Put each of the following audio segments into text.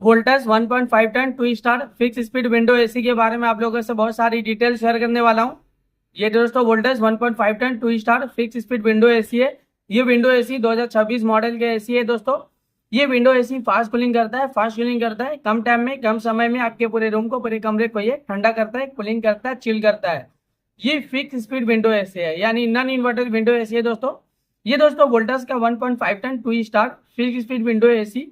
Voltas 1.5 ton 2 star fix speed window AC के बारे में आप लोगों से बहुत सारी डिटेल शेयर करने वाला हूं। ये दोस्तों Voltas 1.5 ton 2 star fix speed window AC है। ये विंडो एसी 2026 मॉडल के एसी है दोस्तों। ये विंडो एसी फास्ट कूलिंग करता है, फास्ट कूलिंग करता है, कम टाइम में कम समय में आपके पूरे रूम को, पूरे कमरे को ये ठंडा करता है, कूलिंग करता है, चिल करता है। ये फिक्स स्पीड विंडो एसी है, यानी नॉन इन्वर्टर विंडो एसी है दोस्तों। ये दोस्तों वोल्टास का 1.5 ton 2 star fix speed window AC.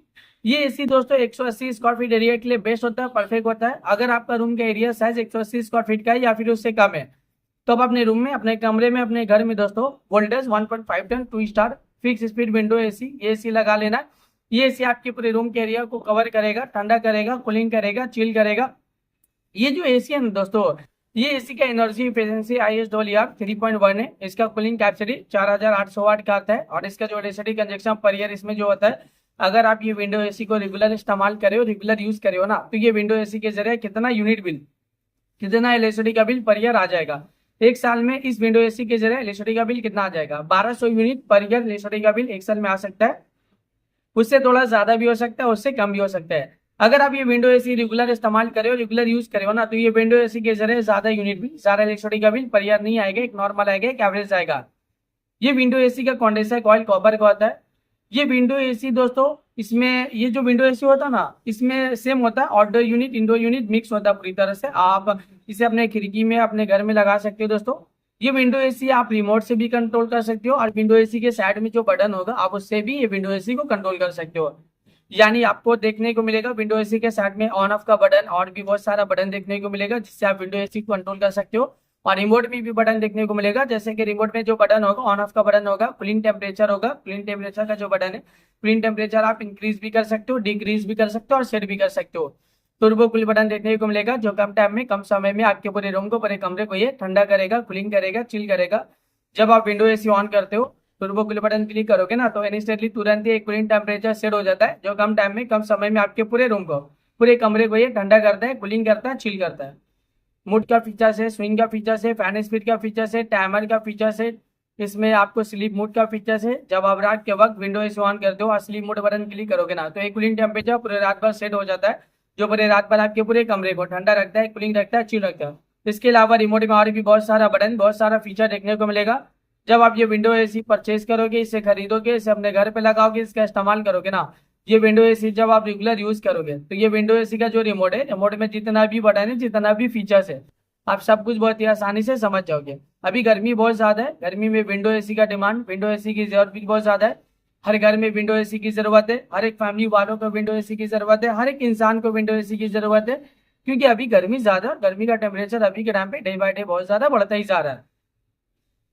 ये एसी दोस्तों 180 स्क्वायर फीट एरिया के लिए बेस्ट होता है, परफेक्ट होता है। अगर आपका रूम का एरिया साइज 180 स्क्वायर फीट का है या फिर उससे कम है, तो आप अपने रूम में, अपने कमरे में, अपने घर में दोस्तों Voltas 1.5 ton 2 star fix speed window AC, ये एसी लगा लेना। ये एसी आपके पूरे रूम के एरिया को कवर करेगा, ठंडा करेगा, कूलिंग करेगा, चिल करेगा। ये जो एसी है ना दोस्तों, ये एसी का एनर्जी एफिशिएंसी ISWR 3.1 है। इसका कूलिंग कैपेसिटी 4800 वाट का आता है और इसका जो इलेक्ट्रिसिटी कंजप्शन पर ईयर इसमें जो होता है, अगर आप ये विंडो एसी को रेगुलर इस्तेमाल करे हो, रेगुलर यूज करे हो ना, तो ये विंडो एसी के जरिए कितना यूनिट बिल, कितना इलेक्ट्रिसिटी का बिल पर ईयर आ जाएगा। एक साल में इस विंडो एसी के जरिए इलेक्ट्रिसिटी का बिल कितना आ जाएगा? 1200 यूनिट पर ईयर इलेक्ट्रिसिटी का बिल एक साल में आ सकता है। उससे थोड़ा ज्यादा भी हो सकता है, उससे कम भी हो सकता है। अगर आप ये विंडो एसी रेगुलर इस्तेमाल करे हो, रेगुलर यूज करे हो ना, तो ये विंडो एसी के जरिए ज्यादा यूनिट बिल, ज्यादा इलेक्ट्रिसिटी का बिल पर ईयर नहीं आएगा, एक नॉर्मल आएगा, एक एवरेज आएगा। ये विंडो एसी का कंडेंसर कॉइल कॉपर का होता है। ये विंडो एसी दोस्तों, इसमें ये जो विंडो एसी होता है ना, इसमें सेम होता है, outdoor unit indoor unit mix होता है पूरी तरह से। आप इसे अपने खिड़की में, अपने घर में लगा सकते हो दोस्तों। ये विंडो एसी आप रिमोट से भी कंट्रोल कर सकते हो और विंडो एसी के साइड में जो बटन होगा, आप उससे भी ये विंडो एसी को कंट्रोल कर सकते हो। यानी आपको देखने को मिलेगा विंडो एसी के साइड में ऑन ऑफ का बटन और भी बहुत सारा बटन देखने को मिलेगा, जिससे आप विंडो एसी को कंट्रोल कर सकते हो। और रिमोट में भी बटन देखने को मिलेगा, जैसे कि रिमोट में जो बटन होगा, ऑन ऑफ का बटन होगा, कूलिंग टेम्परेचर होगा, कूलिंग टेम्परेचर का जो बटन है, कूलिंग टेम्परेचर आप इंक्रीज भी कर सकते हो, डिक्रीज भी कर सकते हो और सेट भी कर सकते हो। टर्बो कूल बटन देखने को मिलेगा, जो कम टाइम में, कम समय में आपके पूरे रूम को, पूरे कमरे को ये ठंडा करेगा, कूलिंग करेगा, चिल करेगा। जब आप विंडो एसी ऑन करते हो, टर्बो कूल बटन क्लिक करोगे ना, तो इंस्टेंटली तुरंत ही कूलिंग टेम्परेचर सेट हो जाता है, जो कम टाइम में, कम समय में आपके पूरे रूम को, पूरे कमरे को ये ठंडा करता है, कूलिंग करता है, चिल करता है। मूड का फीचर्स है, स्विंग का फीचर्स है, फैन स्पीड का फीचर्स है, टाइमर का फीचर्स है। इसमें आपको स्लीप मोड का फीचर्स है। जब आप रात के वक्त विंडो एसी ऑन करते हो और स्लीप मोड बटन क्लिक करोगे ना, तो एक कूलिंग टेम्परेचर पूरे रात भर सेट हो जाता है, जो पूरे रात भर आपके पूरे कमरे को ठंडा रखता है, कूलिंग रखता है, चिल रखता है। इसके अलावा रिमोट में और भी बहुत सारा बटन, बहुत सारा फीचर देखने को मिलेगा। जब आप ये विंडो एसी परचेज करोगे, इसे खरीदोगे, इसे अपने घर पे लगाओगे, इसका इस्तेमाल करोगे ना, ये विंडो एसी जब आप रेगुलर यूज करोगे, तो ये विंडो एसी का जो रिमोट है, रिमोट में जितना भी बटन है, जितना भी फीचर्स है, आप सब कुछ बहुत ही आसानी से समझ जाओगे। अभी गर्मी बहुत ज्यादा है, गर्मी में विंडो एसी का डिमांड, विंडो एसी की जरूरत भी बहुत ज्यादा है। हर घर में विंडो एसी की जरूरत है, हर एक फैमिली वालों को विंडो एसी की जरूरत है, हर एक इंसान को विंडो एसी की जरूरत है। क्योंकि अभी गर्मी ज्यादा, गर्मी का टेम्परेचर अभी के टाइम पे डे बाय डे बहुत ज्यादा बढ़ता ही जा रहा है।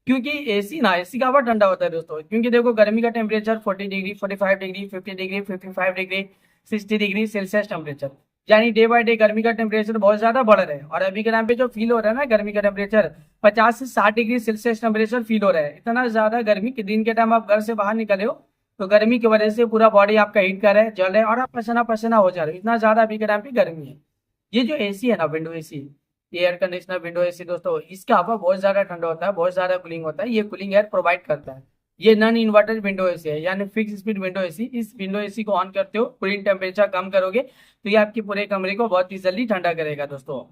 क्योंकि एसी ना, एसी का हवा ठंडा होता है दोस्तों। क्योंकि देखो गर्मी का temperature 40 degree, 45 degree, 50 degree, 55 degree, 60 degree Celsius temperature, यानी डे बाय डे गर्मी का टेम्परेचर बहुत ज्यादा बढ़ रहा है। और अभी के टाइम पे जो फील हो रहा है ना, गर्मी का टेम्परेचर 50 से 60 डिग्री सेल्सियस टेम्परेचर फील हो रहा है। इतना ज्यादा गर्मी कि दिन के टाइम आप घर से बाहर निकले हो, तो गर्मी की वजह से पूरा बॉडी आपका हीट कर रहा है, जल रहा है और आप पसीना पसीना हो जा रहे हो। इतना ज्यादा अभी के टाइम पे गर्मी है। ये जो एसी है ना, window AC, air conditioner window AC दोस्तों, इसका हवा बहुत ज्यादा ठंडा होता है, बहुत ज्यादा कूलिंग होता है। ये कूलिंग एयर प्रोवाइड करता है। ये नॉन इन्वर्टर विंडो एसी है, यानी फिक्स स्पीड विंडो एसी। इस विंडो एसी को ऑन करते हो, कूलिंग टेम्परेचर कम करोगे, तो ये आपके पूरे कमरे को बहुत ही जल्दी ठंडा करेगा दोस्तों।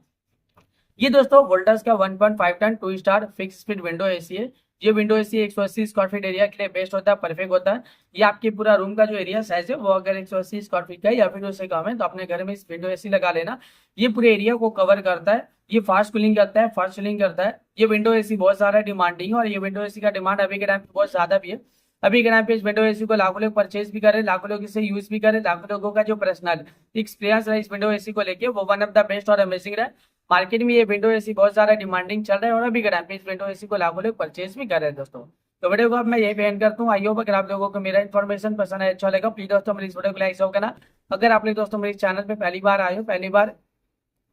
ये दोस्तों वोल्टास का 1.5 ton 2 star fix speed window AC है। ये window AC 180 square feet area के लिए बेस्ट होता है, परफेक्ट होता है। ये आपके पूरा रूम का जो एरिया साइज है, वो अगर 180 स्क्वायर फीट का है या फिर उससे कम है, तो अपने घर में इस विंडो एसी लगा लेना। ये पूरे एरिया को कवर करता है, ये फास्ट कूलिंग करता है, फास्ट कूलिंग करता है। ये विंडो एसी बहुत सारा डिमांडिंग है और ये विंडो एसी का डिमांड अभी के टाइम पे बहुत ज्यादा भी है। अभी के टाइम पे इस विंडो एसी को लाखों लोग परचेज भी करे, लाखों लोग इसे यूज भी करे, लाखों लोगों का जो पर्सनल एक्सपीरियंस रहा इस विंडो एसी को लेके, वो वन ऑफ द बेस्ट और अमेजिंग रहा। मार्केट में ये विंडो एसी बहुत सारा डिमांडिंग चल रहा है और अभी के टाइम पे इस विंडो एसी को लाखों लोग परचेज भी कर रहे हैं दोस्तों। तो वीडियो को अब मैं यही एंड करता हूँ। आई होप अगर आप लोगों को मेरा इन्फॉर्मेशन पसंद है, अच्छा लगा, प्लीज दोस्तों मेरी इस वीडियो को लाइक शेयर करना। अगर आप लोग दोस्तों मेरे चैनल पे पहली बार आए हो, पहली बार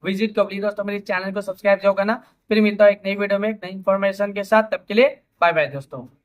विजिट कर प्लीज दोस्तों मेरे चैनल को सब्सक्राइब जरूर करना। फिर मिलता है एक नई वीडियो में एक नई इन्फॉर्मेशन के साथ, तब के लिए बाय बाय दोस्तों।